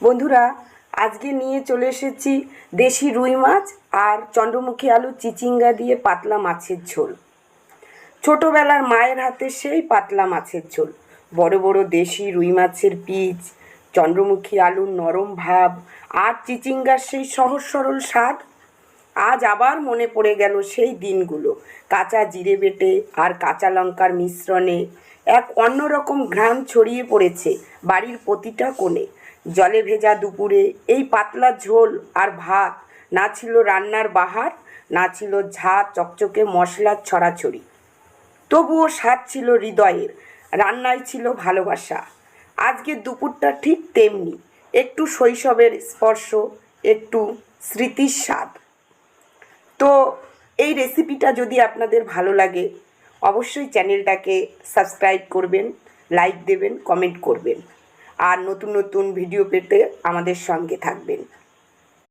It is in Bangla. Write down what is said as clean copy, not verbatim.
বন্ধুরা, আজকে নিয়ে চলে এসেছি দেশি রুই মাছ আর চন্দ্রমুখী আলু চিচিঙ্গা দিয়ে পাতলা মাছের ঝোল। ছোটোবেলার মায়ের হাতে সেই পাতলা মাছের ঝোল, বড় বড় দেশি রুই মাছের পিচ, চন্দ্রমুখী আলুর নরম ভাব আর চিচিঙ্গার সেই সহজ সরল স্বাদ। আজ আবার মনে পড়ে গেল সেই দিনগুলো। কাঁচা জিরে বেটে আর কাঁচা লঙ্কার মিশ্রণে এক অন্যরকম ঘ্রাণ ছড়িয়ে পড়েছে বাড়ির প্রতিটা কোণে। জলে ভেজা দুপুরে এই পাতলা ঝোল আর ভাত, না ছিল রান্নার বাহার, না ছিল ঝাঁ চকচকে মশলার ছড়াছড়ি, তবুও স্বাদ ছিল হৃদয়ের, রান্নায় ছিল ভালোবাসা। আজকের দুপুরটা ঠিক তেমনি, একটু শৈশবের স্পর্শ, একটু স্মৃতির স্বাদ। তো এই রেসিপিটা যদি আপনাদের ভালো লাগে, অবশ্যই চ্যানেলটাকে সাবস্ক্রাইব করবেন, লাইক দেবেন, কমেন্ট করবেন আর নতুন নতুন ভিডিও পেতে আমাদের সঙ্গে থাকবেন।